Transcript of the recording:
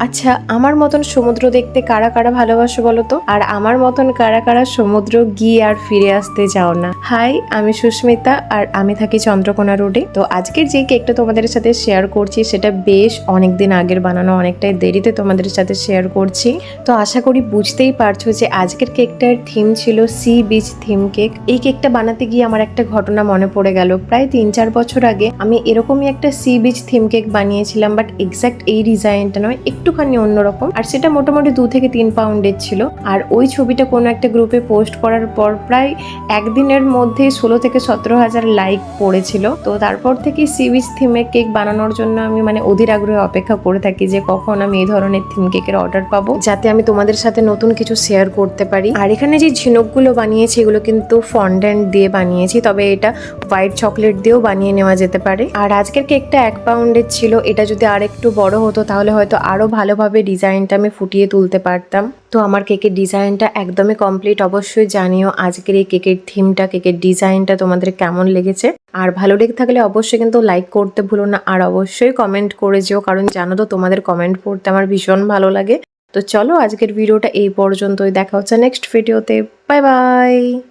আচ্ছা, আমার মতন সমুদ্র দেখতে কারা কারা ভালোবাসো বলো তো? আর আমার মতন কারা কারা সমুদ্র গিয়ে আর ফিরে আসতে চাও না? হাই, আমি সুস্মিতা আর আমি থাকি চন্দ্রকোনা রোডে। তো আজকের যে কেকটা তোমাদের সাথে শেয়ার করছি সেটা বেশ অনেকদিন আগের বানানো, অনেকটাই দেরিতে তোমাদের সাথে শেয়ার করছি। তো আশা করি বুঝতেই পারছো যে আজকের কেকটার থিম ছিল সি বিচ থিম কেক। এই কেকটা বানাতে গিয়ে আমার একটা ঘটনা মনে পড়ে গেল। প্রায় 3-4 বছর আগে আমি এরকমই একটা সি বিচ থিম কেক বানিয়েছিলাম, বাট এক্স্যাক্ট এই ডিজাইনটা নয়, একটুখানি অন্যরকম। আর সেটা মোটামুটি 2 থেকে 3 পাউন্ডের ছিল। আর ওই ছবিটা কোনো একটা গ্রুপে পোস্ট করার পর প্রায় একদিনের মধ্যে 16 থেকে 17,000 লাইক পড়েছিল। তো তারপর থেকে সি বিচ থিমের কেক বানানোর জন্য আমি অধীর আগ্রহে অপেক্ষা করে থাকি যে কখন আমি এই ধরনের থিম কেকের অর্ডার পাবো, যাতে আমি তোমাদের সাথে নতুন কিছু শেয়ার করতে পারি। আর এখানে যে ঝিনুকগুলো বানিয়েছি এগুলো কিন্তু ফন্ড্যান্ট দিয়ে বানিয়েছি, তবে এটা হোয়াইট চকলেট দিয়েও বানিয়ে নেওয়া যেতে পারে। আর আজকের কেকটা 1 পাউন্ডের ছিল। এটা যদি আর একটু বড় হতো তাহলে হয়তো আরো ভালোভাবে ডিজাইনটা আমি ফুটিয়ে তুলতে পারতাম। তো আমার কেকের ডিজাইনটা একদমই কমপ্লিট। অবশ্যই জানিও আজকের এই কেকের থিমটা, কেকের ডিজাইনটা তোমাদের কেমন লেগেছে। আর ভালো লেগে থাকলে অবশ্যই কিন্তু লাইক করতে ভুলো না, আর অবশ্যই কমেন্ট করে যেও, কারণ জানো তো তোমাদের কমেন্ট পড়তে আমার ভীষণ ভালো লাগে। তো চলো আজকের ভিডিওটা এই পর্যন্তই, দেখা হচ্ছে নেক্সট ভিডিওতে। Bye bye.